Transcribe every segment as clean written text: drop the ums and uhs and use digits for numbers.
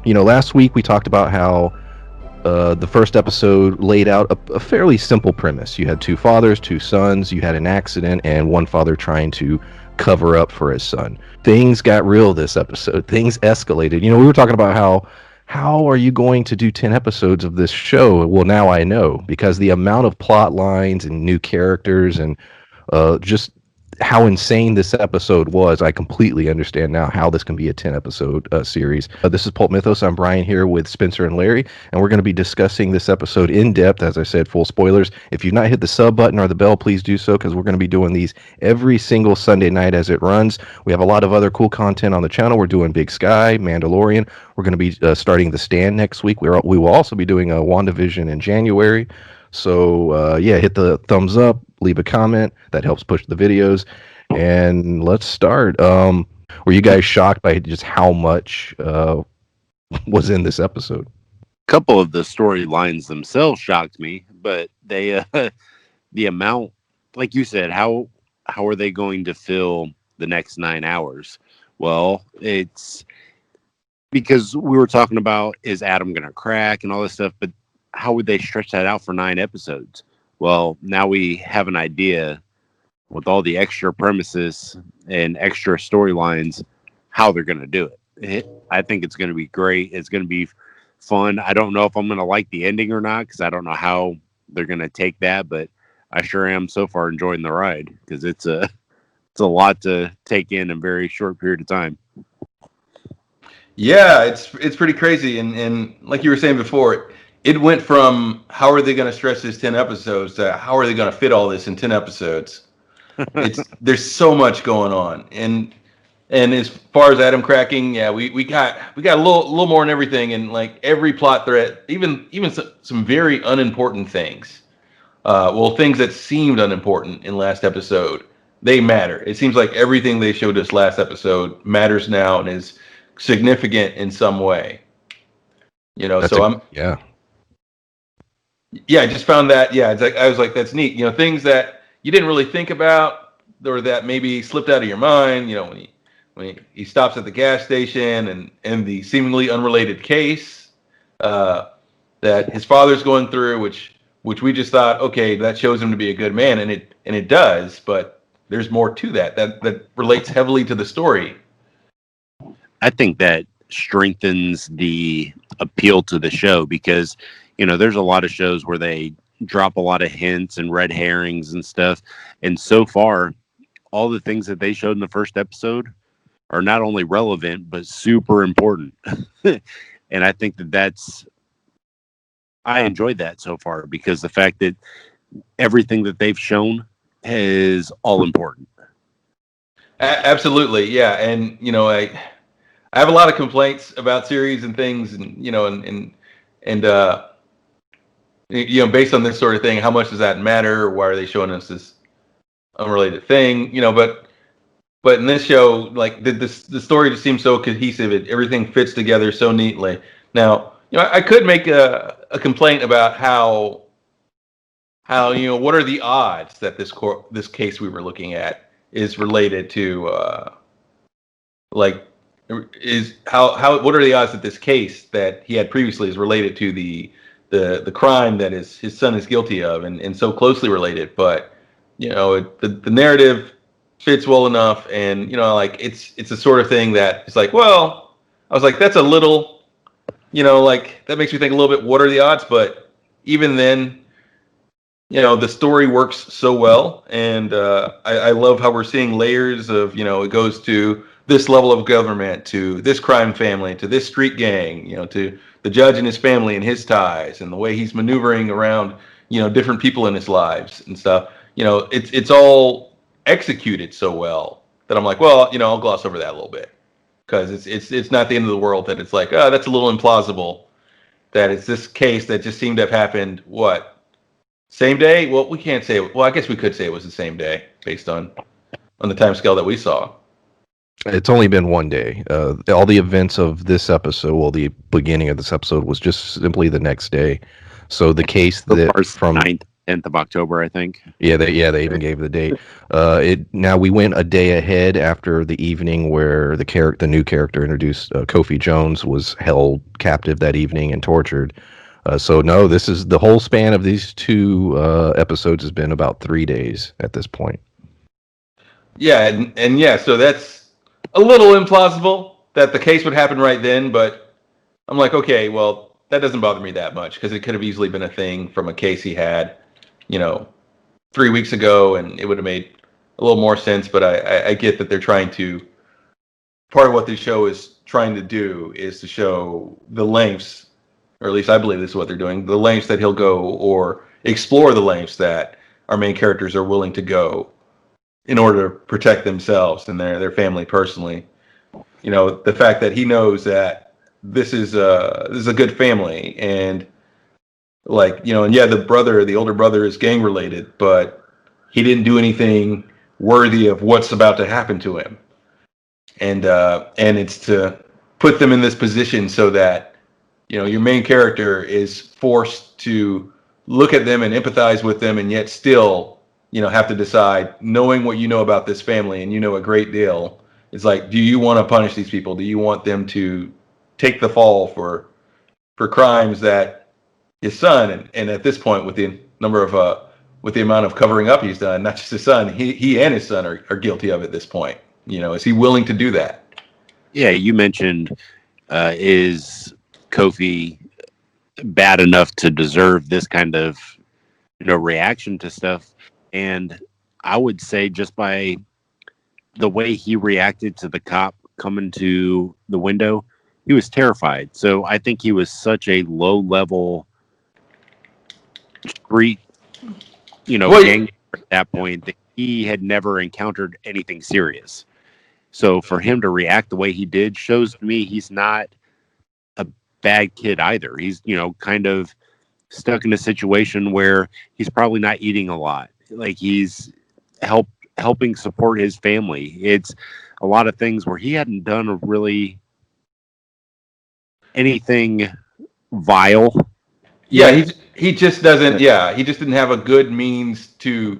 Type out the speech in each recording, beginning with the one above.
Last week we talked about how the first episode laid out a fairly simple premise. You had two fathers, two sons, you had an accident, and one father trying to cover up for his son. Things got real this episode. Things escalated. We were talking about how are you going to do 10 episodes of this show? Well, now I know, because the amount of plot lines and new characters and just how insane this episode was, I completely understand now how this can be a 10 episode series. This is Pulp Mythos. I'm Brian here with Spencer and Larry, and we're going to be discussing this episode in depth. As I said, full spoilers. If you've not hit the sub button or the bell, please do so, because we're going to be doing these every single Sunday night as it runs. We have a lot of other cool content on the channel. We're doing Big Sky, Mandalorian. We're going to be starting The Stand next week. We will also be doing a WandaVision in January. So, hit the thumbs up, leave a comment. That helps push the videos. And let's start. Were you guys shocked by just how much was in this episode? A couple of the storylines themselves shocked me, but they, the amount, like you said, how are they going to fill the next 9 hours? Well, it's because we were talking about, is Adam going to crack and all this stuff, but how would they stretch that out for 9 episodes? Well, now we have an idea with all the extra premises and extra storylines, how they're going to do it. I think it's going to be great. It's going to be fun. I don't know if I'm going to like the ending or not, because I don't know how they're going to take that, but I sure am so far enjoying the ride, because it's a lot to take in a very short period of time. Yeah, it's pretty crazy, and like you were saying before, it went from how are they going to stretch this 10 episodes to how are they going to fit all this in 10 episodes. There's so much going on, and as far as Adam cracking, yeah, we got a little more in everything, and like every plot thread, even some very unimportant things, things that seemed unimportant in last episode, they matter. It seems like everything they showed us last episode matters now and is significant in some way. I just found that, it's like I was like, that's neat. Things that you didn't really think about, or that maybe slipped out of your mind. When he stops at the gas station, and the seemingly unrelated case that his father's going through, which we just thought, okay, that shows him to be a good man, and it does, but there's more to that relates heavily to the story. I think that strengthens the appeal to the show, because there's a lot of shows where they drop a lot of hints and red herrings and stuff, and so far all the things that they showed in the first episode are not only relevant but super important. And I think I enjoyed that so far, because the fact that everything that they've shown is all important. Absolutely, yeah. And I have a lot of complaints about series and things, and based on this sort of thing, how much does that matter? Why are they showing us this unrelated thing? But in this show, like the story just seems so cohesive. Everything fits together so neatly. Now, I could make a complaint about how what are the odds that this case we were looking at is related to what are the odds that this case that he had previously is related to the crime that his son is guilty of, and so closely related. But the narrative fits well enough, and it's the sort of thing that it's like, well, I was like, that's a little, that makes me think a little bit, what are the odds? But even then, the story works so well, and I love how we're seeing layers of, it goes to this level of government, to this crime family, to this street gang, to the judge and his family and his ties, and the way he's maneuvering around, different people in his lives and stuff. It's all executed so well that I'm like, well, I'll gloss over that a little bit, because it's not the end of the world that it's like, oh, that's a little implausible that it's this case that just seemed to have happened, same day? Well, we can't say. Well, I guess we could say it was the same day based on the time scale that we saw. It's only been one day. All the events of this episode, the beginning of this episode, was just simply the next day. So the case that from 9th. 10th of October, I think. They even gave the date. Now we went a day ahead after the evening where the new character introduced, Kofi Jones, was held captive that evening and tortured. So no, this is the whole span of these two episodes has been about 3 days at this point. Yeah, and yeah, so that's a little implausible that the case would happen right then, but I'm like, okay, well, that doesn't bother me that much because it could have easily been a thing from a case he had, 3 weeks ago, and it would have made a little more sense. But I get that they're trying to. Part of what this show is trying to do is to show the lengths, or at least I believe this is what they're doing, the lengths that he'll go, or explore the lengths that our main characters are willing to go in order to protect themselves and their family personally. The fact that he knows that this is a good family, and and yeah, the older brother is gang related, but he didn't do anything worthy of what's about to happen to him. And it's to put them in this position so that, your main character is forced to look at them and empathize with them, and yet still, have to decide, knowing what you know about this family, and a great deal, it's like, do you want to punish these people? Do you want them to take the fall for crimes that his son, and at this point, with the amount of covering up he's done, not just his son, he and his son are guilty of at this point. Is he willing to do that? Yeah, you mentioned, is Kofi bad enough to deserve this kind of, reaction to stuff? And I would say just by the way he reacted to the cop coming to the window, he was terrified. So I think he was such a low-level street, gang at that point that he had never encountered anything serious. So for him to react the way he did shows to me he's not a bad kid either. He's, kind of stuck in a situation where he's probably not eating a lot. Like he's helping support his family. It's a lot of things where he hadn't done really anything vile. Yeah, he just doesn't. Yeah, he just didn't have a good means to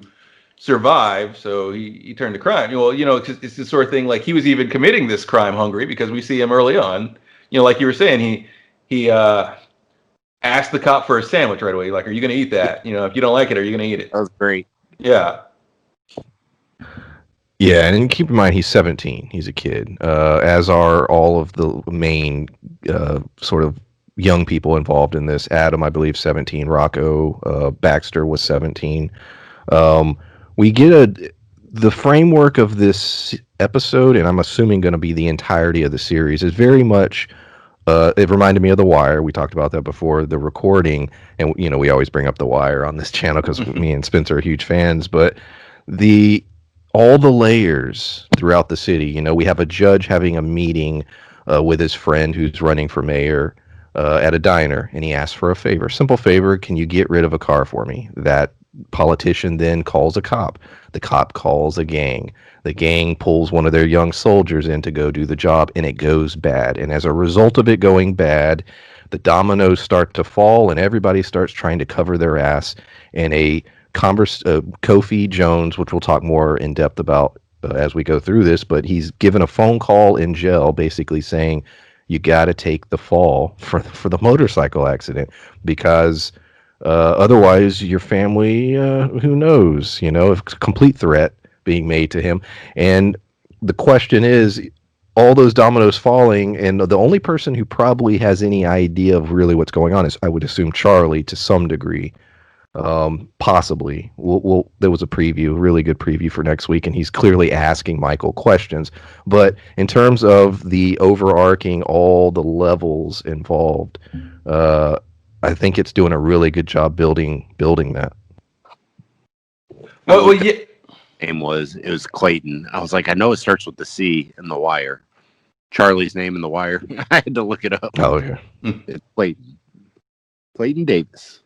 survive, so he turned to crime. It's the sort of thing, like he was even committing this crime hungry, because we see him early on. Like you were saying, he asked the cop for a sandwich right away. Like, are you going to eat that? If you don't like it, are you going to eat it? That was great. Yeah. Yeah, and keep in mind he's 17. He's a kid, as are all of the main sort of young people involved in this. Adam, I believe, 17. Rocco, Baxter was 17. We get the framework of this episode, and I'm assuming going to be the entirety of the series, is very much. It reminded me of The Wire. We talked about that before the recording, and we always bring up The Wire on this channel because me and Spencer are huge fans. But all the layers throughout the city. We have a judge having a meeting with his friend who's running for mayor at a diner, and he asks for a favor. Simple favor: can you get rid of a car for me? That politician then calls a cop. The cop calls a gang. The gang pulls one of their young soldiers in to go do the job, and it goes bad. And as a result of it going bad, the dominoes start to fall, and everybody starts trying to cover their ass. And Kofi Jones, which we'll talk more in depth about as we go through this, but he's given a phone call in jail basically saying, you got to take the fall for the motorcycle accident, because otherwise your family, who knows, a complete threat being made to him. And the question is, all those dominoes falling, and the only person who probably has any idea of really what's going on is, I would assume, Charlie to some degree. Possibly. There was a preview, really good preview for next week, and he's clearly asking Michael questions. But in terms of the overarching, all the levels involved, I think it's doing a really good job building that. Well, yeah. Name it was Clayton. I was like, I know it starts with the C in The Wire. Charlie's name in The Wire. I had to look it up. Oh yeah, it's Clayton Davis.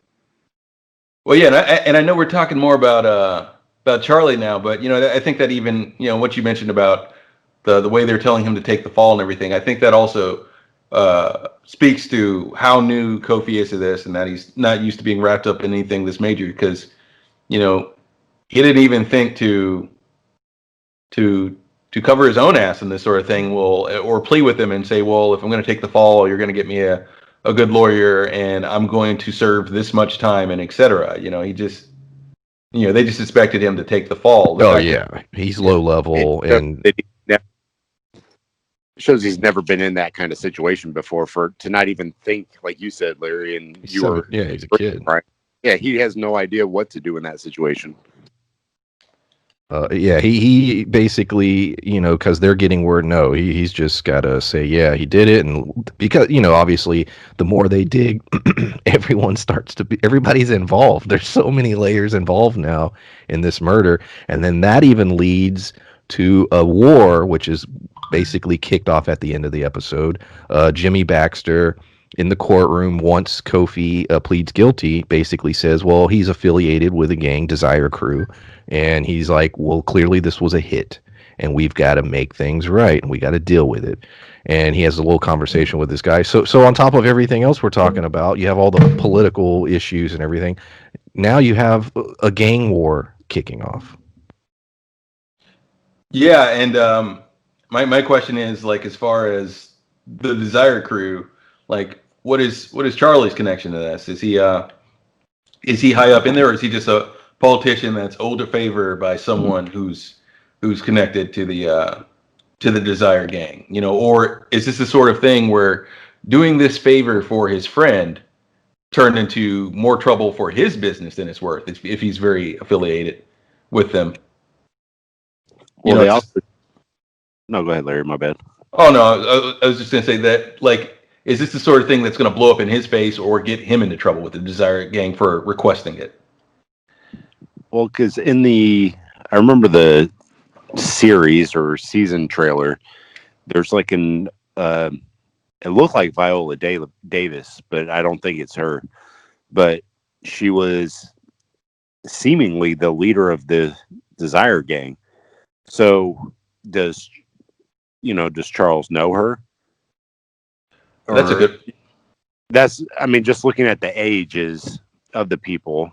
Well, yeah, and I know we're talking more about Charlie now, but I think that even what you mentioned about the way they're telling him to take the fall and everything, I think that also speaks to how new Kofi is to this, and that he's not used to being wrapped up in anything this major. Because you know, he didn't even think to cover his own ass in this sort of thing. Well, or plea with him and say, well, if I'm going to take the fall, you're going to get me a good lawyer, and I'm going to serve this much time, and etc. You know, he just, you know, they just expected him to take the fall. The Oh fact yeah, that- he's low level, and shows he's never been in that kind of situation before, for to not even think, like you said, Larry, and you were he's a kid. right. Yeah, he has no idea what to do in that situation. Yeah, he basically, you know, because they're getting word, no, he's just got to say, yeah, he did it. And because, you know, obviously, the more they dig, everybody's involved. There's so many layers involved now in this murder. And then that even leads to a war, which is basically kicked off at the end of the episode. Jimmy Baxter in the courtroom, once Kofi pleads guilty, basically says, well, he's affiliated with a gang, Desire Crew. And he's like, well, clearly this was a hit, and we've got to make things right, and we got to deal with it. And he has a little conversation with this guy. So on top of everything else we're talking about, you have all the political issues and everything. Now you have a gang war kicking off. Yeah, and my question is, like, as far as the Desire Crew, like, what is Charlie's connection to this? Is he high up in there, or is he just a politician that's owed a favor by someone who's connected to the Desire gang? You know, or is this the sort of thing where doing this favor for his friend turned into more trouble for his business than it's worth if he's very affiliated with them? Well, You know, they also. No, go ahead, Larry. My bad. Oh no, I was just gonna say that, like, is this the sort of thing that's gonna blow up in his face or get him into trouble with the Desire gang for requesting it? Well, because I remember the series or season trailer. There's like it looked like Viola Davis, but I don't think it's her. But she was seemingly the leader of the Desire gang. So does Charles know her? That's a good. I mean, just looking at the ages of the people,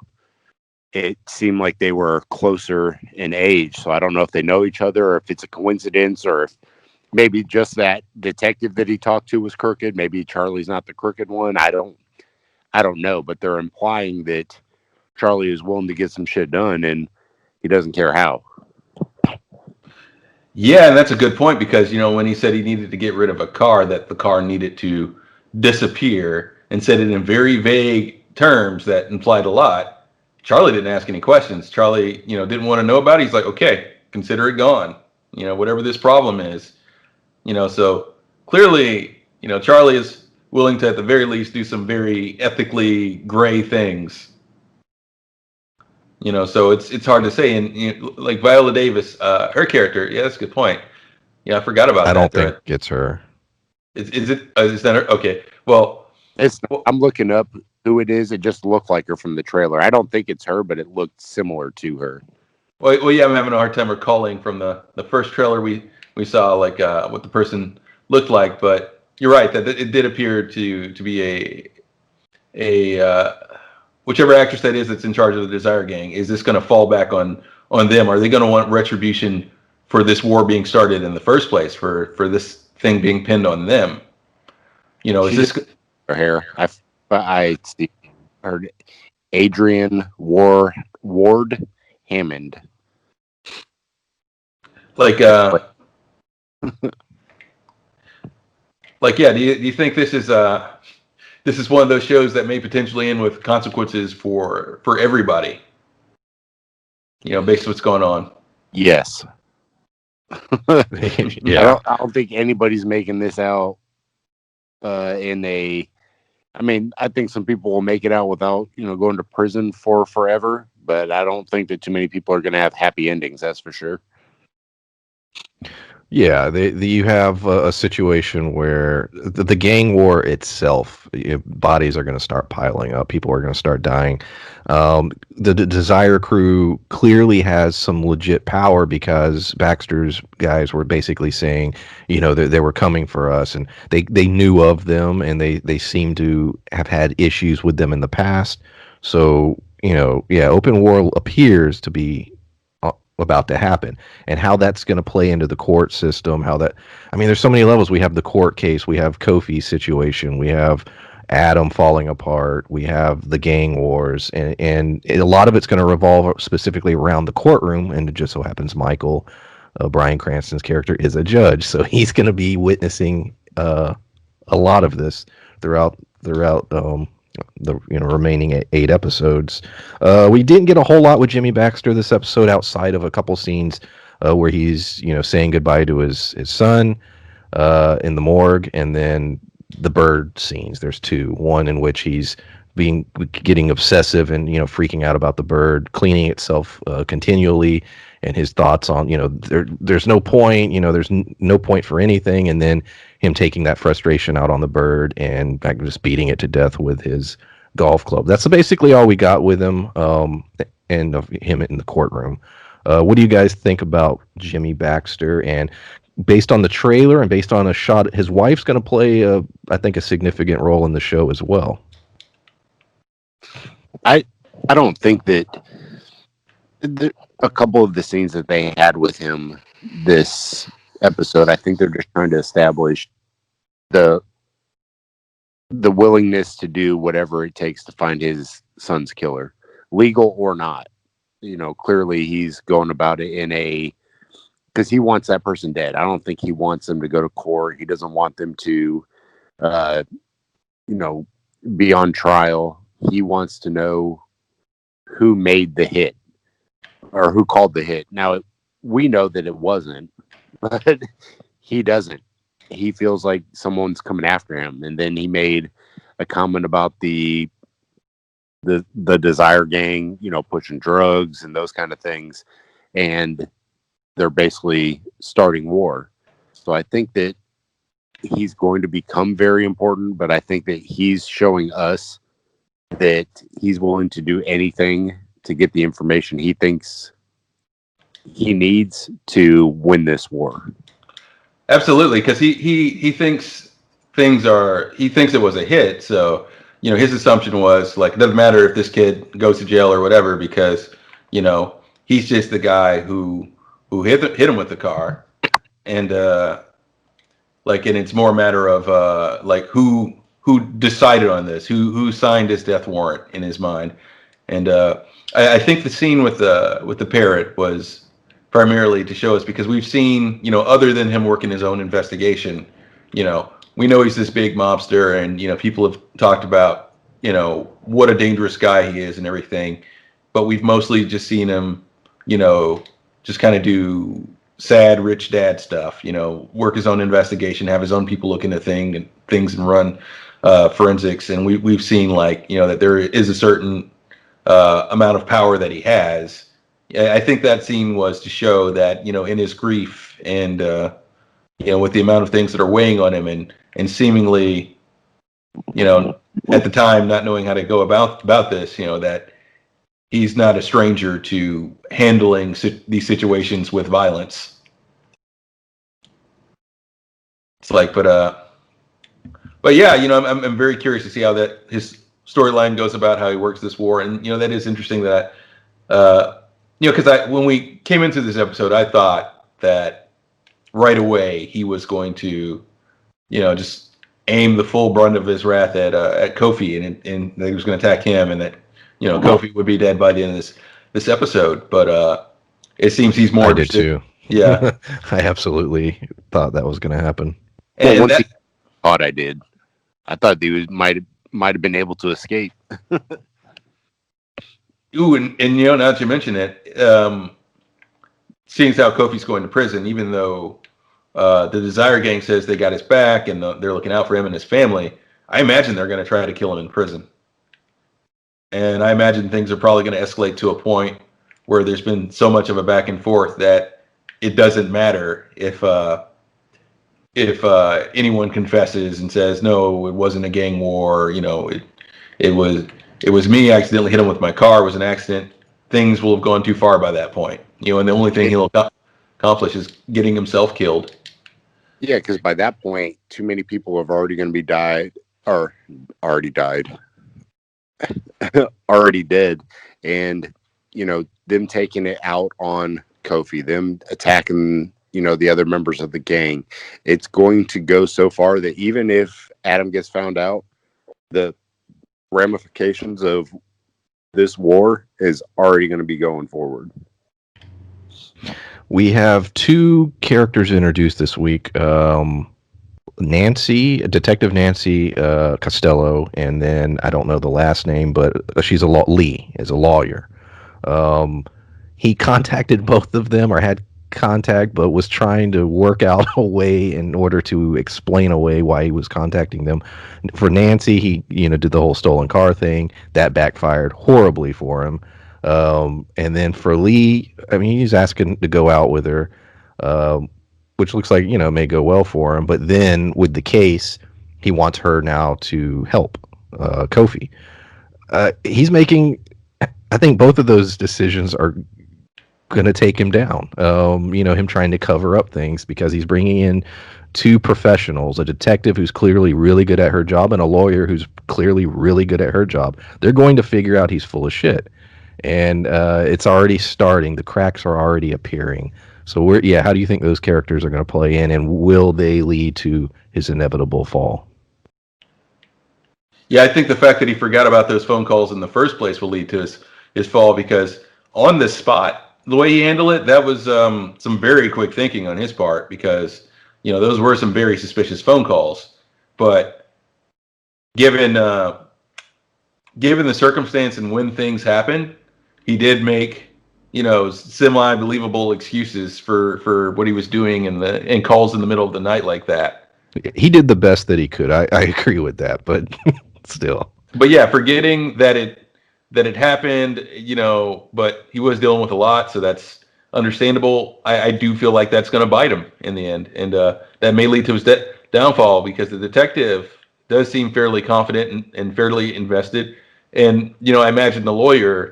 it seemed like they were closer in age. So I don't know if they know each other, or if it's a coincidence, or if maybe just that detective that he talked to was crooked. Maybe Charlie's not the crooked one. I don't know, but they're implying that Charlie is willing to get some shit done, and he doesn't care how. Yeah, and that's a good point, because, you know, when he said he needed to get rid of a car, that the car needed to disappear, and said it in very vague terms that implied a lot. Charlie didn't ask any questions. Charlie, you know, didn't want to know about it. He's like, okay, consider it gone. You know, whatever this problem is. You know, so clearly, you know, Charlie is willing to, at the very least, do some very ethically gray things. You know, so it's hard to say. And, you know, like Viola Davis, her character, yeah, that's a good point. Yeah, I forgot about that. I don't think it's her. Is it? Is that her? Okay. Well, I'm looking up who it is. It just looked like her from the trailer. I don't think it's her, but it looked similar to her. well, yeah, I'm having a hard time recalling from the first trailer we saw, like, what the person looked like. But you're right that it did appear to be a whichever actress that is that's in charge of the Desire gang. Is this going to fall back on them? Are they going to want retribution for this war being started in the first place, for this thing being pinned on them? You know, is this her hair? I see her. Adrian Ward Hammond. like like, yeah? Do you think this is one of those shows that may potentially end with consequences for everybody? You know, based on what's going on. Yes. Yeah. I don't think anybody's making this out I mean, I think some people will make it out without, going to prison for forever, but I don't think that too many people are going to have happy endings. That's for sure. Yeah, you have a situation where the gang war itself, bodies are going to start piling up. People are going to start dying. The Desire Crew clearly has some legit power, because Baxter's guys were basically saying, they were coming for us, and they knew of them, and they seem to have had issues with them in the past. So, open war appears to be about to happen, and how that's going to play into the court system. There's so many levels. We have the court case, we have Kofi's situation, we have Adam falling apart, we have the gang wars, and a lot of it's going to revolve specifically around the courtroom. And it just so happens Michael, Bryan Cranston's character, is a judge, so he's going to be witnessing a lot of this throughout the remaining 8 episodes. We didn't get a whole lot with Jimmy Baxter this episode outside of a couple scenes where he's saying goodbye to his son in the morgue, and then the bird scenes. There's two. One in which he's getting obsessive and freaking out about the bird cleaning itself continually, and his thoughts on there's no point, there's no point for anything, and then him taking that frustration out on the bird and just beating it to death with his golf club. That's basically all we got with him, and of him in the courtroom. What do you guys think about Jimmy Baxter? And based on the trailer and based on a shot, his wife's going to play, I think, a significant role in the show as well. I don't think that a couple of the scenes that they had with him this episode, I think they're just trying to establish the willingness to do whatever it takes to find his son's killer, legal or not. Clearly he's going about it because he wants that person dead. I don't think he wants them to go to court. He doesn't want them to, be on trial. He wants to know who made the hit or who called the hit. Now, we know that it wasn't, but he doesn't. He feels like someone's coming after him. And then he made a comment about the Desire Gang, pushing drugs and those kind of things. And they're basically starting war. So I think that he's going to become very important, but I think that he's showing us that he's willing to do anything to get the information he thinks he needs to win this war. Absolutely, because he thinks he thinks it was a hit. So his assumption was like, it doesn't matter if this kid goes to jail or whatever, because he's just the guy who hit him with the car, and and it's more a matter of who decided on this, who signed his death warrant in his mind. And I think the scene with the parrot was primarily to show us, because we've seen, other than him working his own investigation, we know he's this big mobster, and people have talked about what a dangerous guy he is and everything, but we've mostly just seen him just kind of do sad rich dad stuff, work his own investigation, have his own people look into things and run forensics. And we've seen that there is a certain amount of power that he has. I think that scene was to show that in his grief and with the amount of things that are weighing on him, and seemingly at the time not knowing how to go about this, that he's not a stranger to handling these situations with violence. It's but yeah, I'm very curious to see how that his storyline goes about how he works this war. And that is interesting that because when we came into this episode, I thought that right away he was going to just aim the full brunt of his wrath at Kofi, and that he was going to attack him, and that Kofi would be dead by the end of this episode. But it seems he's more. I did too. Yeah, I absolutely thought that was going to happen. And I thought I did. I thought he might have been able to escape. Ooh, and now that you mention it, seeing as how Kofi's going to prison, even though the Desire Gang says they got his back and they're looking out for him and his family, I imagine they're going to try to kill him in prison. And I imagine things are probably going to escalate to a point where there's been so much of a back and forth that it doesn't matter if anyone confesses and says, no, it wasn't a gang war, it was me. I accidentally hit him with my car. It was an accident. Things will have gone too far by that point. And the only thing he'll accomplish is getting himself killed. Yeah, because by that point, too many people have already going to be died, or already died, already dead. and them taking it out on Kofi, them attacking the other members of the gang. It's going to go so far that even if Adam gets found out, the ramifications of this war is already going to be going forward. We have two characters introduced this week. Detective Nancy Costello, and then I don't know the last name, but she's Lee is a lawyer. He contacted both of them, or had contact, but was trying to work out a way in order to explain away why he was contacting them. For Nancy, he did the whole stolen car thing that backfired horribly for him. And then for Lee, I mean, he's asking to go out with her, which looks like may go well for him. But then with the case, he wants her now to help Kofi. He's making, I think, both of those decisions are going to take him down. Him trying to cover up things because he's bringing in two professionals, a detective who's clearly really good at her job and a lawyer who's clearly really good at her job. They're going to figure out he's full of shit. And it's already starting. The cracks are already appearing. So how do you think those characters are going to play in, and will they lead to his inevitable fall? Yeah, I think the fact that he forgot about those phone calls in the first place will lead to his fall, because on the spot, the way he handled it, that was some very quick thinking on his part, because those were some very suspicious phone calls. But given the circumstance and when things happen, he did make semi-believable excuses for what he was doing and calls in the middle of the night like that. He did the best that he could. I agree with that, but still. But yeah, forgetting that it happened, but he was dealing with a lot, so that's understandable. I do feel like that's going to bite him in the end, and that may lead to his downfall, because the detective does seem fairly confident and fairly invested. And I imagine the lawyer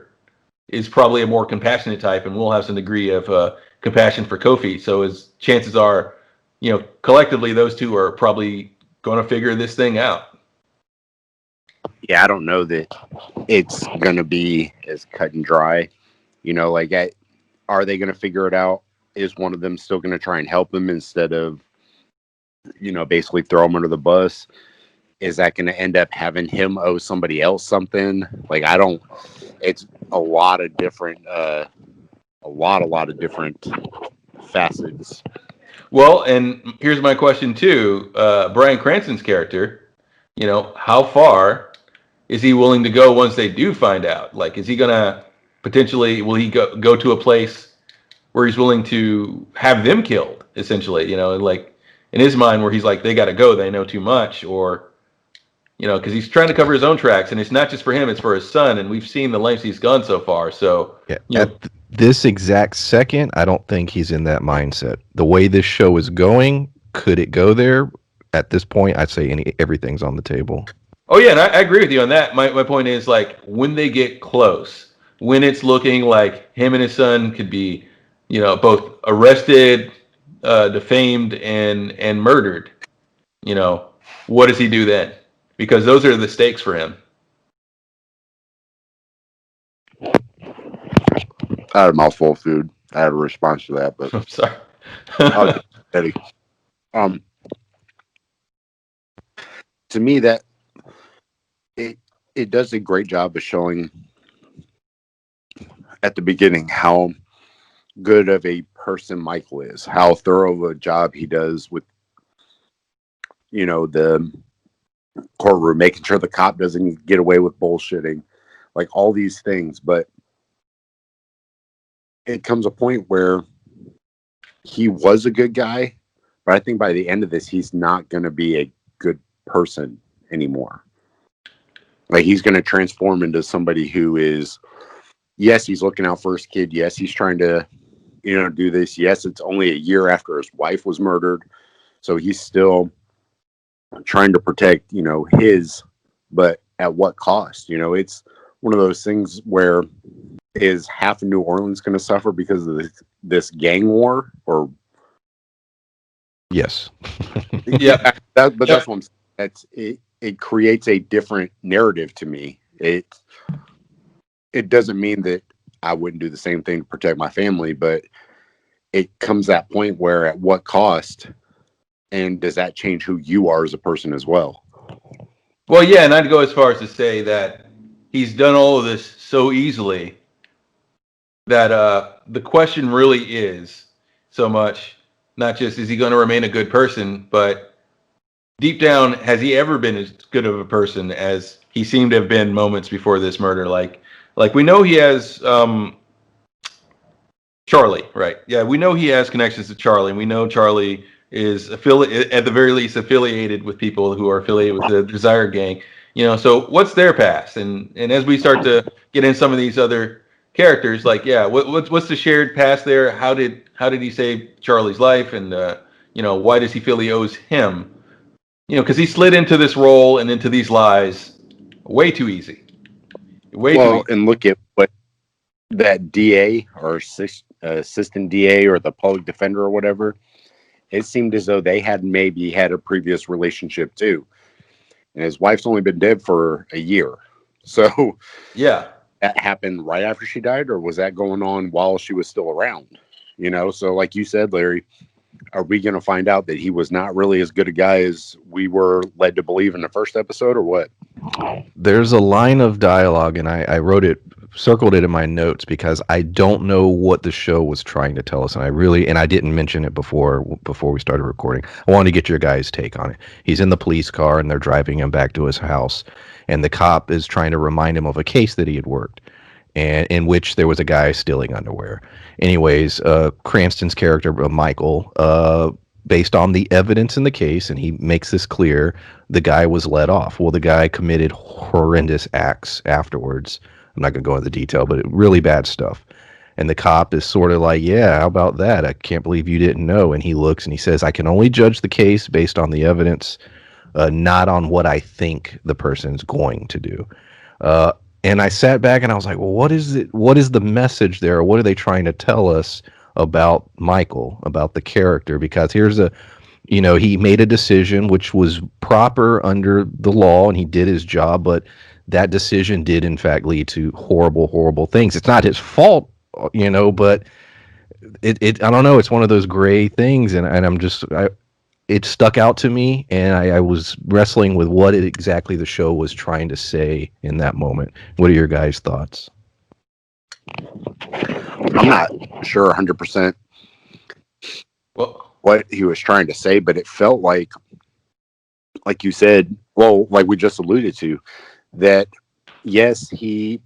is probably a more compassionate type and will have some degree of compassion for Kofi. So his chances are, collectively, those two are probably going to figure this thing out. Yeah, I don't know that it's going to be as cut and dry. Are they going to figure it out? Is one of them still going to try and help him instead of, basically throw him under the bus? Is that going to end up having him owe somebody else something? It's a lot of different, a lot of different facets. Well, and here's my question too. Bryan Cranston's character, how far is he willing to go once they do find out? Like, is he going to will he go to a place where he's willing to have them killed, essentially, like in his mind, where he's like, they got to go, they know too much, or, because he's trying to cover his own tracks, and it's not just for him, it's for his son, and we've seen the lengths he's gone so far. So, at this exact second, I don't think he's in that mindset. The way this show is going, could it go there? At this point, I'd say everything's on the table. Oh yeah, and I agree with you on that. My point is, like, when they get close, when it's looking like him and his son could be, both arrested, defamed, and murdered, what does he do then? Because those are the stakes for him. I had a mouthful of food. I had a response to that, but I'm sorry. Eddie. To me, that it does a great job of showing at the beginning how good of a person Michael is, how thorough of a job he does with the courtroom, making sure the cop doesn't get away with bullshitting, like all these things. But it comes a point where he was a good guy, but I think by the end of this, he's not going to be a good person anymore. Like, he's going to transform into somebody who is, yes, he's looking out for his kid. Yes, he's trying to, do this. Yes, it's only a year after his wife was murdered. So he's still trying to protect, his, but at what cost? It's one of those things where, is half of New Orleans going to suffer because of this gang war? Or yes. Yeah. That's what I'm saying. It creates a different narrative to me. it doesn't mean that I wouldn't do the same thing to protect my family, but it comes that point where at what cost, and does that change who you are as a person as well? Well, yeah, and I'd go as far as to say that he's done all of this so easily that the question really is so much not just is he going to remain a good person, but deep down, has he ever been as good of a person as he seemed to have been moments before this murder? Like we know he has Charlie, right? Yeah, we know he has connections to Charlie, and we know Charlie is at the very least affiliated with people who are affiliated with the Desire Gang. So what's their past? And as we start to get in some of these other characters, like, yeah, what's the shared past there? How did he save Charlie's life? And why does he feel he owes him? Because he slid into this role and into these lies way too easy. Too easy. And look at what that DA or assistant DA or the public defender or whatever, it seemed as though they had maybe had a previous relationship too. And his wife's only been dead for a year. So yeah, that happened right after she died, or was that going on while she was still around? So like you said, Larry, are we going to find out that he was not really as good a guy as we were led to believe in the first episode, or what? There's a line of dialogue, and I wrote it, circled it in my notes because I don't know what the show was trying to tell us, and I didn't mention it before we started recording. I wanted to get your guys' take on it. He's in the police car, and they're driving him back to his house, and the cop is trying to remind him of a case that he had worked, and in which there was a guy stealing underwear. Anyways, Cranston's character, Michael, based on the evidence in the case, and he makes this clear, the guy was let off. Well, the guy committed horrendous acts afterwards. I'm not going to go into the detail, but really bad stuff. And the cop is sort of like, yeah, how about that? I can't believe you didn't know. And he looks and he says, I can only judge the case based on the evidence, not on what I think the person's going to do. And I sat back and I was like, well, what is it? What is the message there? What are they trying to tell us about Michael, about the character? Because here's he made a decision which was proper under the law, and he did his job, but that decision did in fact lead to horrible, horrible things. It's not his fault, but I don't know. It's one of those gray things, and it stuck out to me, and I was wrestling with what exactly the show was trying to say in that moment. What are your guys' thoughts? I'm not sure 100% what he was trying to say, but it felt like you said, well, like we just alluded to, that yes, he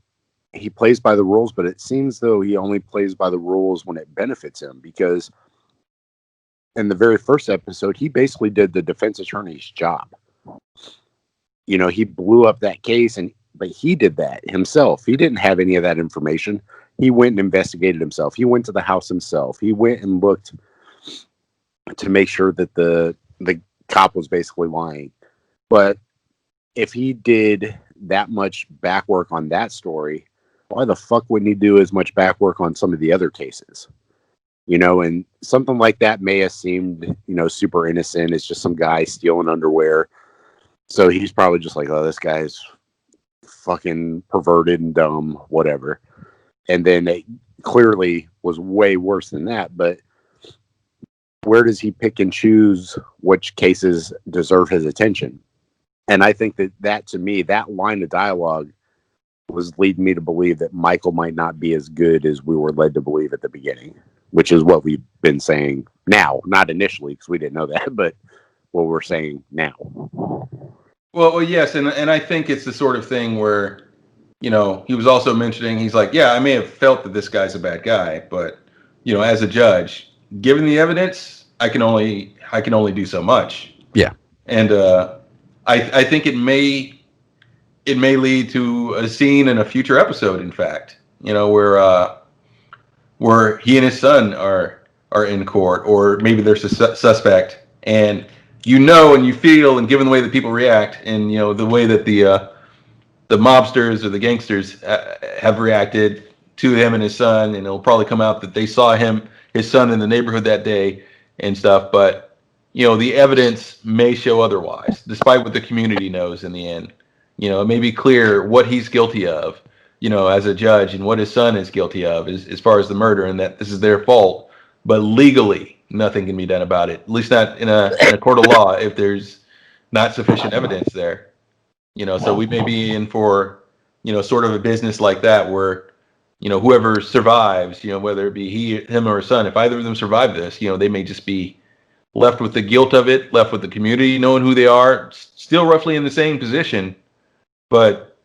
plays by the rules, but it seems though he only plays by the rules when it benefits him, because in the very first episode, he basically did the defense attorney's job. He blew up that case, but he did that himself. He didn't have any of that information. He went and investigated himself. He went to the house himself. He went and looked to make sure that the cop was basically lying. But if he did that much back work on that story, why the fuck wouldn't he do as much back work on some of the other cases? And something like that may have seemed, super innocent. It's just some guy stealing underwear. So he's probably just like, oh, this guy's fucking perverted and dumb, whatever. And then it clearly was way worse than that. But where does he pick and choose which cases deserve his attention? And I think that to me, that line of dialogue was leading me to believe that Michael might not be as good as we were led to believe at the beginning, which is what we've been saying now, not initially because we didn't know that, but what we're saying now. Well, yes, and I think it's the sort of thing where, he was also mentioning, he's like, yeah, I may have felt that this guy's a bad guy, but, as a judge, given the evidence, I can only do so much. Yeah. And I think it may lead to a scene in a future episode, in fact, where he and his son are in court, or maybe there's a suspect, and and you feel, and given the way that people react, and the way that the mobsters or the gangsters have reacted to him and his son, and it'll probably come out that they saw his son in the neighborhood that day and stuff, but the evidence may show otherwise, despite what the community knows in the end. It may be clear what he's guilty of, as a judge, and what his son is guilty of as far as the murder, and that this is their fault. But legally, nothing can be done about it. At least not in a court of law if there's not sufficient evidence there. So we may be in for, sort of a business like that where, whoever survives, whether it be him or his son, if either of them survive this, they may just be left with the guilt of it, left with the community knowing who they are, still roughly in the same position, but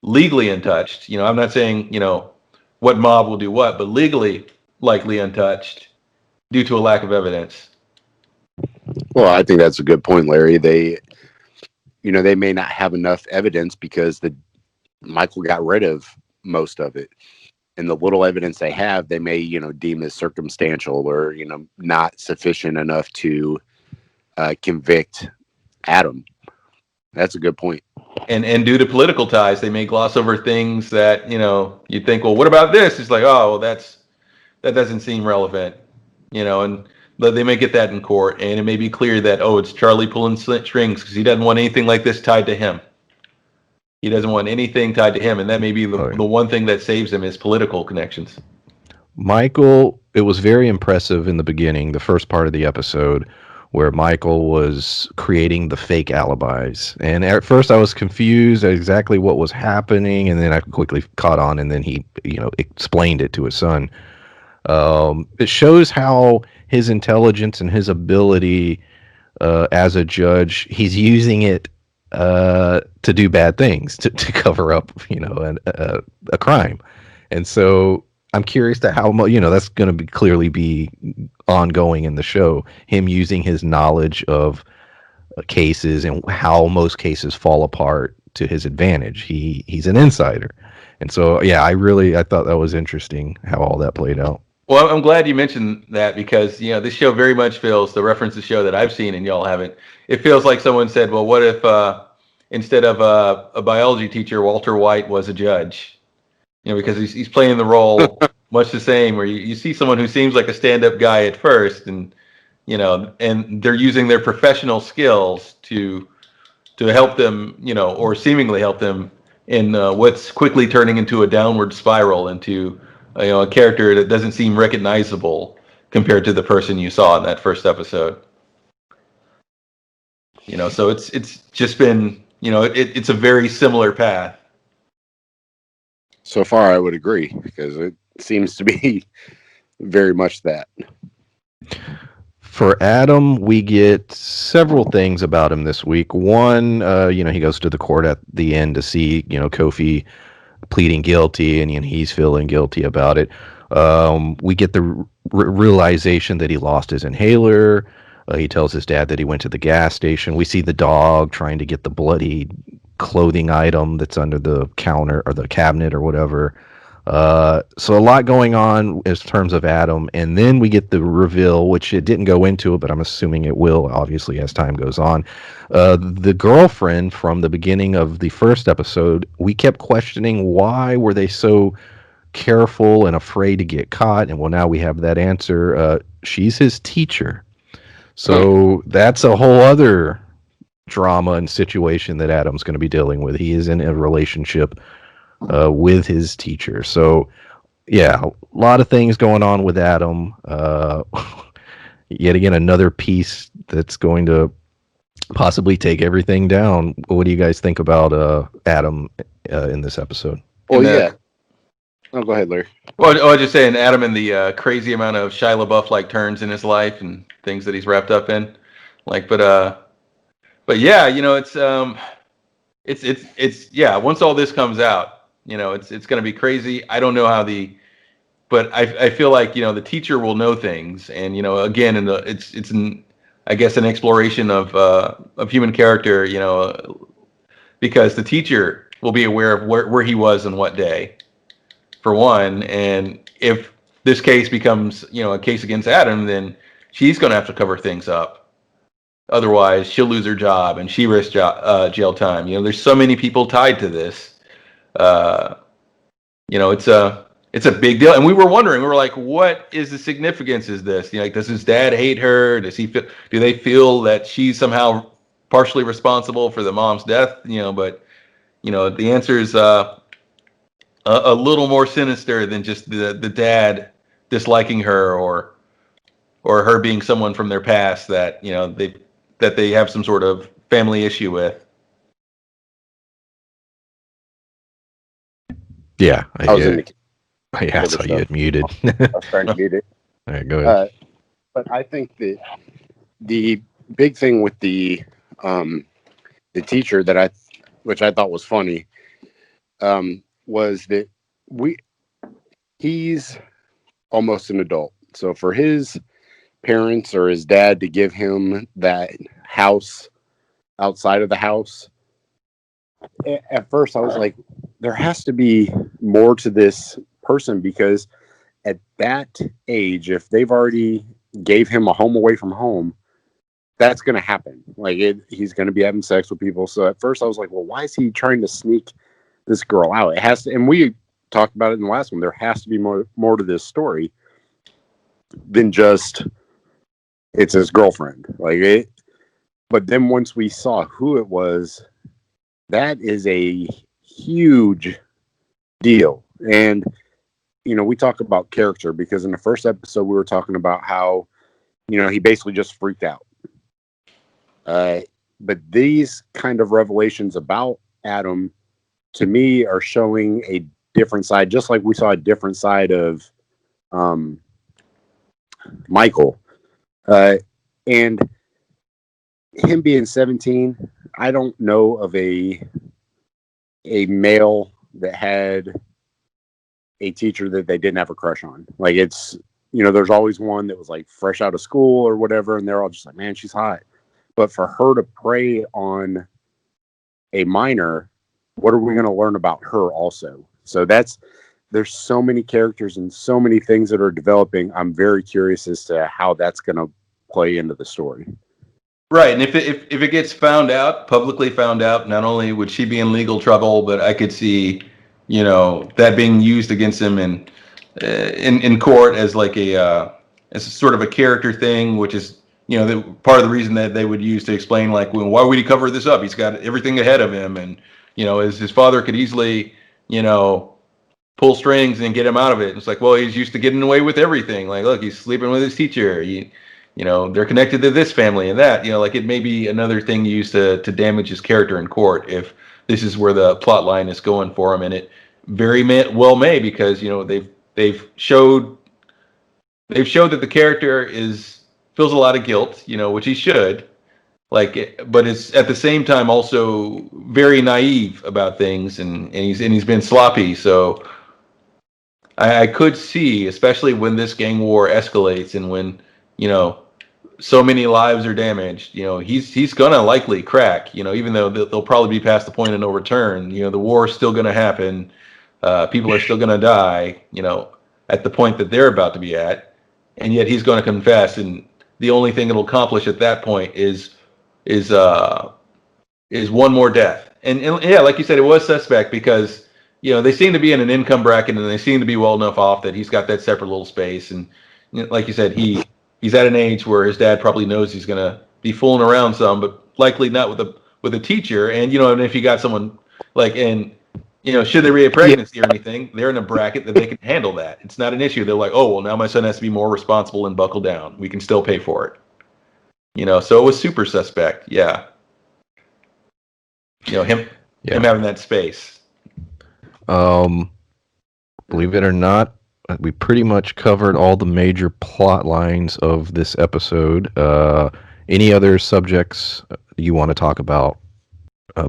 legally untouched. I'm not saying, what mob will do what, but legally likely untouched due to a lack of evidence. Well, I think that's a good point, Larry. They may not have enough evidence because Michael got rid of most of it. And the little evidence they have, they may, deem as circumstantial or, not sufficient enough to convict Adam. That's a good point. And due to political ties, they may gloss over things that, you'd think, well, what about this? It's like, oh, well, that doesn't seem relevant, and they may get that in court, and it may be clear that, oh, it's Charlie pulling strings because he doesn't want anything like this tied to him. He doesn't want anything tied to him, and that may be the one thing that saves him is political connections. Michael, it was very impressive in the beginning, the first part of the episode, where Michael was creating the fake alibis. And at first I was confused at exactly what was happening, and then I quickly caught on, and then he, explained it to his son. It shows how his intelligence and his ability as a judge, he's using it to do bad things, to cover up, a crime. And so I'm curious to how much, that's going to be clearly be ongoing in the show, him using his knowledge of cases and how most cases fall apart to his advantage. He's an insider. And so, yeah, I thought that was interesting how all that played out. Well, I'm glad you mentioned that because, this show very much feels, the reference to show that I've seen and y'all haven't, it feels like someone said, well, what if instead of a biology teacher, Walter White was a judge? Because he's playing the role much the same, where you see someone who seems like a stand-up guy at first, and and they're using their professional skills to help them, or seemingly help them in what's quickly turning into a downward spiral into a character that doesn't seem recognizable compared to the person you saw in that first episode. So it's just been, it's a very similar path. So far, I would agree because it seems to be very much that. For Adam, we get several things about him this week. One, he goes to the court at the end to see, Kofi pleading guilty, and he's feeling guilty about it. We get the realization that he lost his inhaler. He tells his dad that he went to the gas station. We see the dog trying to get the bloody clothing item that's under the counter or the cabinet or whatever. So a lot going on in terms of Adam. And then we get the reveal, which it didn't go into it, but I'm assuming it will, obviously, as time goes on. The girlfriend from the beginning of the first episode, we kept questioning why were they so careful and afraid to get caught. And well, now we have that answer. She's his teacher. So that's a whole other drama and situation that Adam's going to be dealing with. He is in a relationship with his teacher. So, yeah, a lot of things going on with Adam. Yet again, another piece that's going to possibly take everything down. What do you guys think about Adam in this episode? Well, yeah. Oh, go ahead, Larry. Well, I was just saying, Adam and the crazy amount of Shia LaBeouf-like turns in his life and things that he's wrapped up in. But yeah, it's yeah. Once all this comes out, it's going to be crazy. I don't know how but I feel like the teacher will know things, and again, it's I guess an exploration of human character, because the teacher will be aware of where he was and what day, for one, and if this case becomes a case against Adam, then she's going to have to cover things up. Otherwise, she'll lose her job, and she risks jail time. There's so many people tied to this. It's a big deal. And we were wondering, like, what is the significance of this? Does his dad hate her? Do they feel that she's somehow partially responsible for the mom's death? But the answer is a little more sinister than just the dad disliking her or her being someone from their past that they have some sort of family issue with. Yeah, I was in the I saw you had muted. I was trying to mute it. All right, go ahead. But I think that the big thing with the teacher which I thought was funny, was that he's almost an adult. So for his parents or his dad to give him that house outside of the house, at first I was like, there has to be more to this person, because at that age, if they've already gave him a home away from home, that's going to happen. Like he's going to be having sex with people. So at first I was like, well, why is he trying to sneak this girl out? It has to, and we talked about it in the last one. There has to be more to this story than just it's his girlfriend. But then once we saw who it was, that is a huge deal. And we talk about character, because in the first episode we were talking about how he basically just freaked out. But these kind of revelations about Adam, to me, are showing a different side, just like we saw a different side of Michael. And him being 17, I don't know of a male that had a teacher that they didn't have a crush on. Like it's, there's always one that was like fresh out of school or whatever, and they're all just like, man, she's hot. But for her to prey on a minor, what are we going to learn about her also? So there's so many characters and so many things that are developing. I'm very curious as to how that's going to play into the story. Right, and if it gets publicly found out, not only would she be in legal trouble, but I could see, that being used against him in court as like as a sort of a character thing, which is part of the reason that they would use to explain, like, well, why would he cover this up? He's got everything ahead of him, and his father could easily pull strings and get him out of it. It's like, well, he's used to getting away with everything. Like, look, he's sleeping with his teacher. They're connected to this family and that. Like it may be another thing used to damage his character in court if this is where the plot line is going for him, and it very well may, because they've showed that the character feels a lot of guilt, which he should, but it's at the same time also very naive about things, and he's been sloppy. So I could see, especially when this gang war escalates and when so many lives are damaged, he's gonna likely crack, even though they'll probably be past the point of no return. The war is still gonna happen. People are still gonna die, at the point that they're about to be at, and yet he's gonna confess, and the only thing it'll accomplish at that point is one more death. And yeah, like you said, it was suspect because they seem to be in an income bracket, and they seem to be well enough off that he's got that separate little space. And like you said, he's at an age where his dad probably knows he's gonna be fooling around some, but likely not with a teacher. And and if you got someone like, and should there be a pregnancy or anything, they're in a bracket that they can handle that. It's not an issue. They're like, oh well, now my son has to be more responsible and buckle down. We can still pay for it. So it was super suspect. Yeah. Him having that space. Believe it or not, we pretty much covered all the major plot lines of this episode. Any other subjects you want to talk about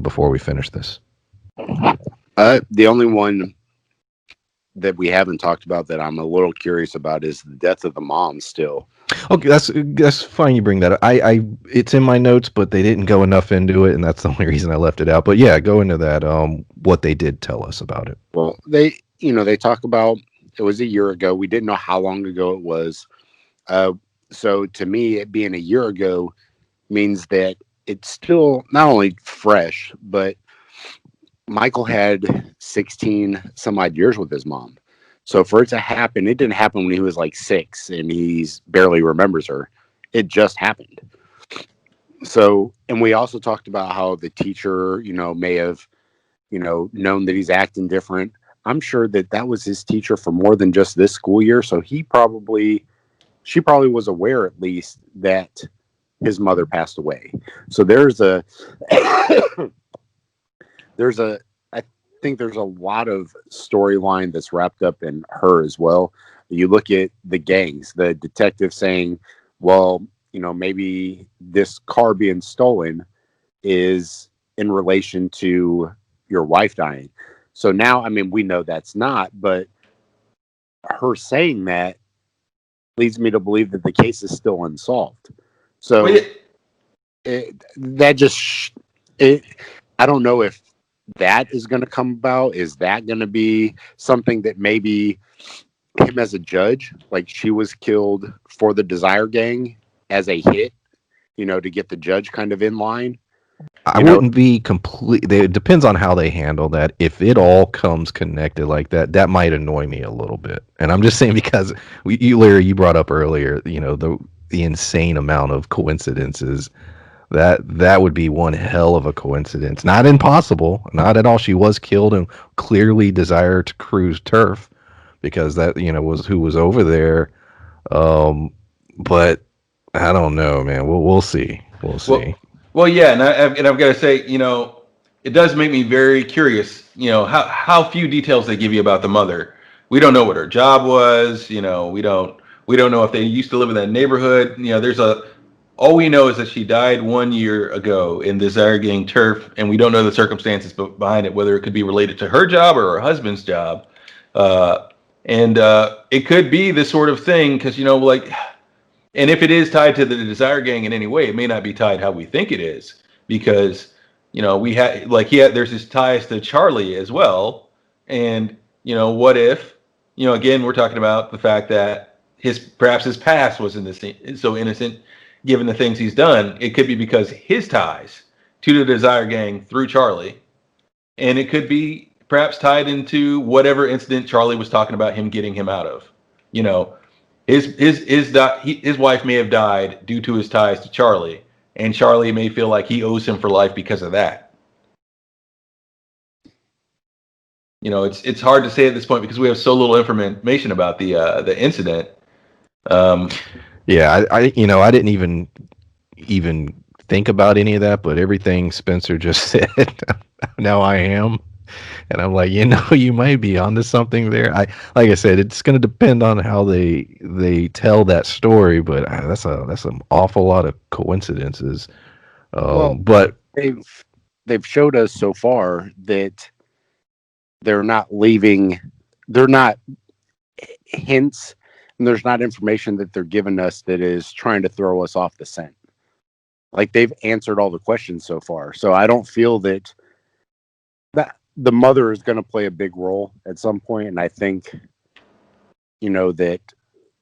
before we finish this? The only one that we haven't talked about that I'm a little curious about is the death of the mom still. Okay, that's fine. You bring that up. I it's in my notes, but they didn't go enough into it, and that's the only reason I left it out. But yeah, go into that. What they did tell us about it. Well, they talk about it was a year ago. We didn't know how long ago it was. So to me, it being a year ago means that it's still not only fresh, but Michael had 16 some odd years with his mom. So for it to happen, it didn't happen when he was like 6 and he's barely remembers her. It just happened. So, and we also talked about how the teacher, may have, known that he's acting different. I'm sure that was his teacher for more than just this school year. So she probably was aware at least that his mother passed away. So there's a I think there's a lot of storyline that's wrapped up in her as well. You look at the gangs, the detective saying, well, maybe this car being stolen is in relation to your wife dying. So now, I mean, we know that's not, but her saying that leads me to believe that the case is still unsolved. So I don't know if that is going to come about. Is that going to be something that maybe him as a judge, like she was killed for the Desire Gang as a hit, to get the judge kind of in line? I wouldn't be complete. It depends on how they handle that. If it all comes connected like that, that might annoy me a little bit. And I'm just saying because Larry, you brought up earlier, the insane amount of coincidences. That would be one hell of a coincidence. Not impossible, not at all. She was killed and clearly desired to cruise turf because that was who was over there. But I don't know, man. We'll see. We'll see. Well, yeah, and I've got to say, it does make me very curious. How few details they give you about the mother. We don't know what her job was. We don't know if they used to live in that neighborhood. All we know is that she died 1 year ago in Desire Gang turf, and we don't know the circumstances behind it, whether it could be related to her job or her husband's job. And it could be this sort of thing because, and if it is tied to the Desire Gang in any way, it may not be tied how we think it is because, there's his ties to Charlie as well. And, what if, again, we're talking about the fact that perhaps his past wasn't so innocent given the things he's done. It could be because his ties to the Desire Gang through Charlie. And it could be perhaps tied into whatever incident Charlie was talking about him getting him out of. His wife may have died due to his ties to Charlie, and Charlie may feel like he owes him for life because of that. It's hard to say at this point because we have so little information about the incident. Yeah, I didn't even think about any of that, but everything Spencer just said, now I am. And I'm like, you might be onto something there. Like I said, it's going to depend on how they tell that story, but that's an awful lot of coincidences. But they've showed us so far that they're not hints, and there's not information that they're giving us that is trying to throw us off the scent. Like they've answered all the questions so far, so I don't feel that the mother is going to play a big role at some point, and I think, that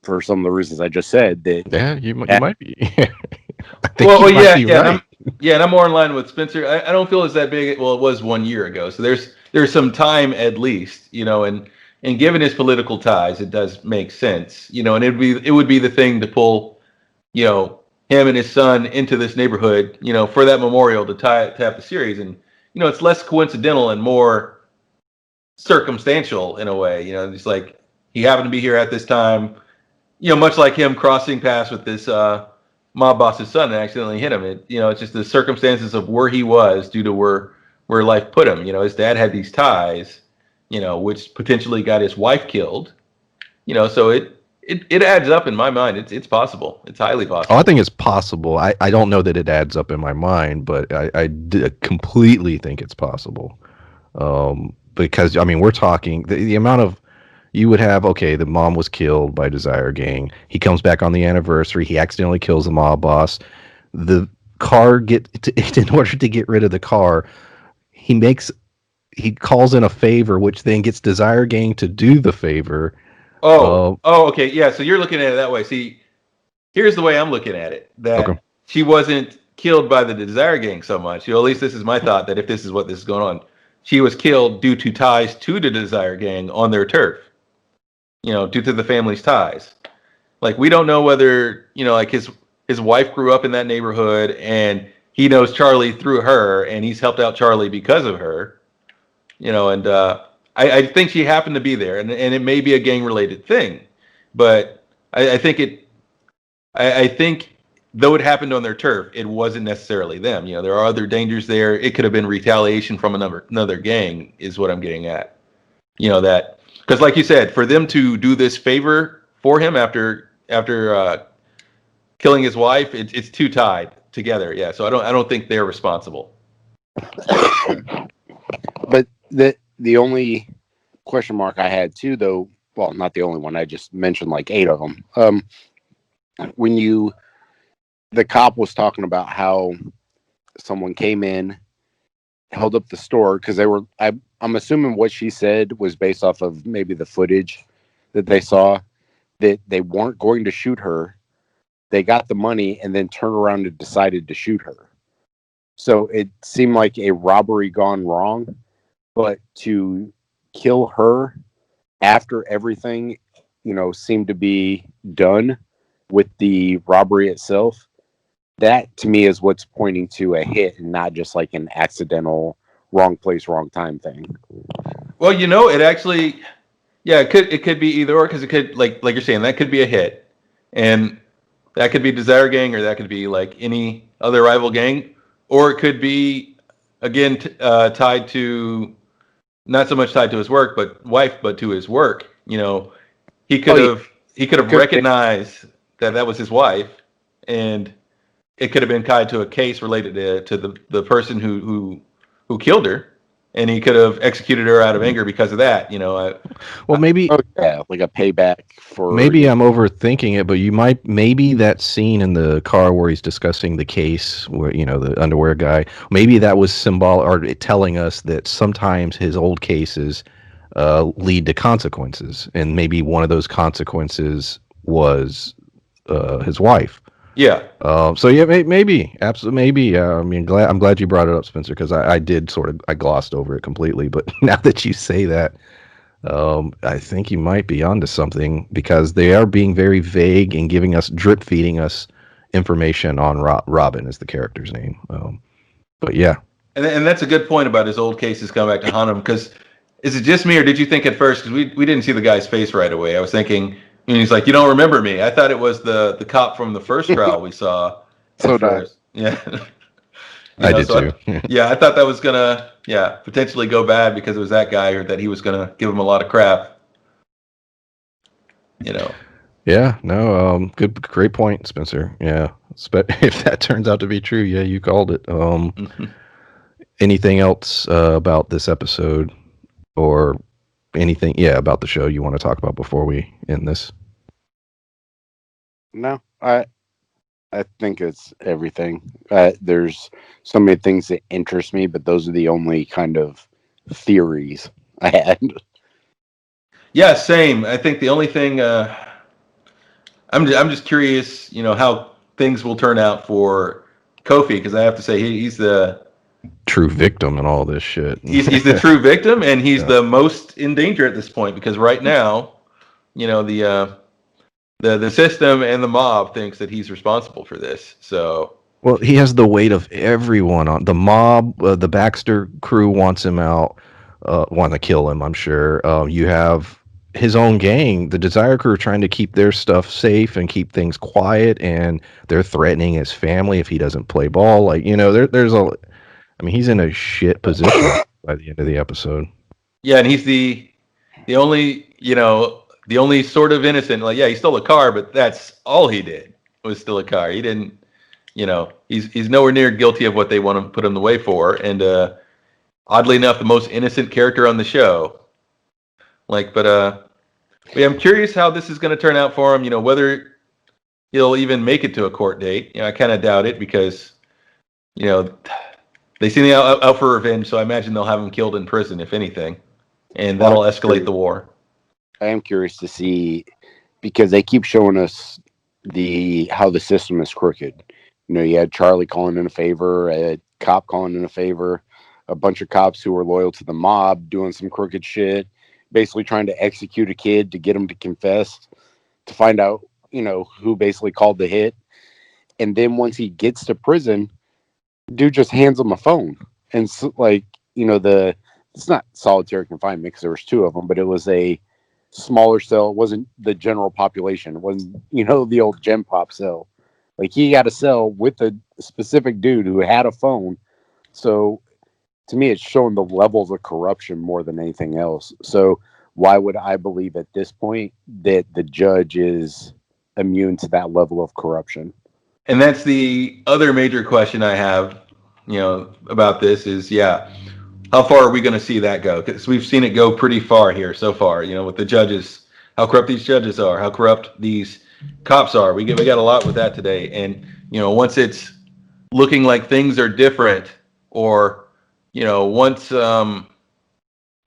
for some of the reasons I just said, that you might be. Right. And I'm more in line with Spencer. I don't feel it's that big. Well, it was 1 year ago, so there's some time at least, and given his political ties, it does make sense, and it would be the thing to pull, him and his son into this neighborhood, for that memorial to have the series. And it's less coincidental and more circumstantial in a way. It's like he happened to be here at this time. Much like him crossing paths with this mob boss's son and accidentally hit him. It's just the circumstances of where he was due to where life put him. His dad had these ties, which potentially got his wife killed. So it adds up in my mind. It's possible. It's highly possible. Oh, I think it's possible. I don't know that it adds up in my mind, but I completely think it's possible. Because, we're talking the amount of, you would have, okay, the mom was killed by Desire Gang. He comes back on the anniversary. He accidentally kills the mob boss. The car in order to get rid of the car, he calls in a favor, which then gets Desire Gang to do the favor. Okay. Yeah. So you're looking at it that way. See, here's the way I'm looking at it. That she wasn't killed by the Desire Gang so much. At least this is my thought, that if this is what this is going on, she was killed due to ties to the Desire Gang on their turf. Due to the family's ties. Like, we don't know whether, like his wife grew up in that neighborhood and he knows Charlie through her and he's helped out Charlie because of her. And I think she happened to be there, and it may be a gang related thing, but I think I think though it happened on their turf, it wasn't necessarily them. You know, there are other dangers there. It could have been retaliation from another gang, is what I'm getting at. You know, that because like you said, for them to do this favor for him after killing his wife, it's too tied together. Yeah, so I don't think they're responsible. But the only question mark I had too, though, well, not the only one. I just mentioned like 8 of them. When the cop was talking about how someone came in, held up the store because they were. I'm assuming what she said was based off of maybe the footage that they saw, that they weren't going to shoot her. They got the money and then turned around and decided to shoot her. So it seemed like a robbery gone wrong, but to kill her after everything, seemed to be done with the robbery itself, that to me is what's pointing to a hit and not just like an accidental wrong place, wrong time thing. Well, it actually, yeah, it could be either or, because it could, like you're saying, that could be a hit, and that could be Desire Gang, or that could be like any other rival gang, or it could be again tied to, not so much tied to his work, but to his work. He could have recognized that was his wife, and it could have been tied to a case related to the person who killed her, and he could have executed her out of anger because of that. Maybe like a payback for. Maybe I'm overthinking it, but maybe that scene in the car where he's discussing the case, where the underwear guy, maybe that was symbolic, or telling us that sometimes his old cases lead to consequences, and maybe one of those consequences was his wife. Yeah. So yeah, maybe, absolutely, maybe. I'm glad you brought it up, Spencer, because I did I glossed over it completely. But now that you say that, I think you might be onto something, because they are being very vague and drip feeding us information on Robin is the character's name. But yeah. And that's a good point about his old cases coming back to haunt him, because is it just me, or did you think at first, because we didn't see the guy's face right away, I was thinking, and he's like, "You don't remember me?" I thought it was the cop from the first trial we saw. So first. Yeah. I did too. I thought that was gonna potentially go bad, because it was that guy, or that he was gonna give him a lot of crap. Yeah. No. Great point, Spencer. Yeah. If that turns out to be true, yeah, you called it. Anything else about this episode, or anything about the show you want to talk about before we end this? No, I think it's everything. There's so many things that interest me, but those are the only kind of theories I had. Yeah, same. I think the only thing I'm just curious, how things will turn out for Kofi, because I have to say he's the true victim in all this shit. He's the true victim, and he's the most in danger at this point, because right now, the system and the mob thinks that he's responsible for this. So, well, he has the weight of everyone on the mob. The Baxter crew wants him out, want to kill him, I'm sure. You have his own gang, the Desire crew, trying to keep their stuff safe and keep things quiet, and they're threatening his family if he doesn't play ball. Like, there's he's in a shit position by the end of the episode. Yeah, and he's the only, the only sort of innocent. Like, yeah, he stole a car, but that's all he did, was steal a car. He didn't, he's nowhere near guilty of what they want to put him away for. And oddly enough, the most innocent character on the show. But I'm curious how this is going to turn out for him. Whether he'll even make it to a court date. I kind of doubt it, because, they seem out for revenge, so I imagine they'll have him killed in prison, if anything, and that'll escalate the war. I am curious to see, because they keep showing us how the system is crooked. You had Charlie calling in a favor, a cop calling in a favor, a bunch of cops who were loyal to the mob doing some crooked shit, basically trying to execute a kid to get him to confess, to find out, who basically called the hit. And then once he gets to prison, dude just hands him a phone. And so, the it's not solitary confinement because there was two of them, but it was a smaller cell. It wasn't the general population. It wasn't, the old Gen Pop cell. Like, he got a cell with a specific dude who had a phone. So to me, it's showing the levels of corruption more than anything else. So why would I believe at this point that the judge is immune to that level of corruption? And that's the other major question I have, about this is, how far are we going to see that go? Because we've seen it go pretty far here so far, with the judges, how corrupt these judges are, how corrupt these cops are. We got a lot with that today. And, once it's looking like things are different, or, once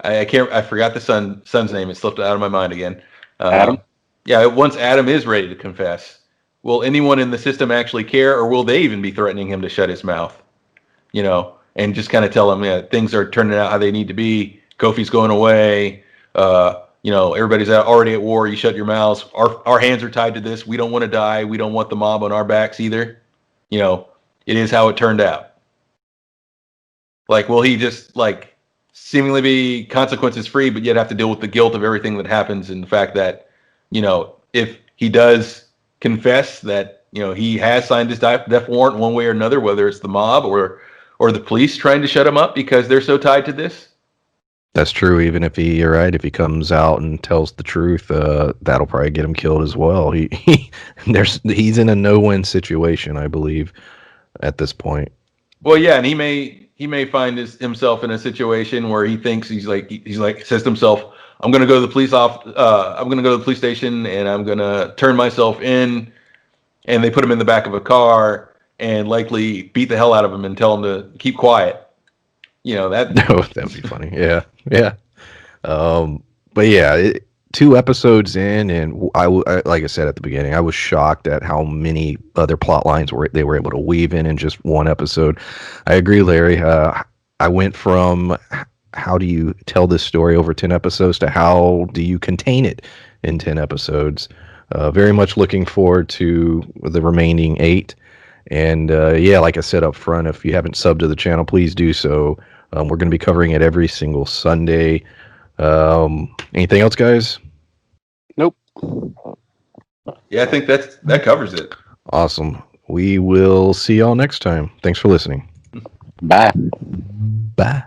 I forgot the son's name. It slipped out of my mind again. Adam? Yeah, once Adam is ready to confess, will anyone in the system actually care, or will they even be threatening him to shut his mouth? And just kind of tell him, things are turning out how they need to be. Kofi's going away. Everybody's already at war. You shut your mouths. Our hands are tied to this. We don't want to die. We don't want the mob on our backs either. It is how it turned out. Like, will he just seemingly be consequences free, but yet have to deal with the guilt of everything that happens, and the fact that, if he does confess that, he has signed his death warrant one way or another, whether it's the mob or the police trying to shut him up because they're so tied to this. That's true. Even if you're right, if he comes out and tells the truth, that'll probably get him killed as well. He's in a no-win situation, I believe, at this point. Well, yeah, and he may find himself in a situation where he thinks says to himself, I'm going to go to the police station and I'm going to turn myself in, and they put him in the back of a car and likely beat the hell out of him and tell him to keep quiet. That'd be funny. Yeah. But yeah, 2 episodes in, and I like I said at the beginning, I was shocked at how many other plot lines they were able to weave in just one episode. I agree, Larry. I went from how do you tell this story over 10 episodes to how do you contain it in 10 episodes. Very much looking forward to the remaining 8. And like I said up front, if you haven't subbed to the channel, please do so. We're going to be covering it every single Sunday. Anything else, guys? Nope. Yeah, I think that covers it. Awesome. We will see y'all next time. Thanks for listening. Bye. Bye.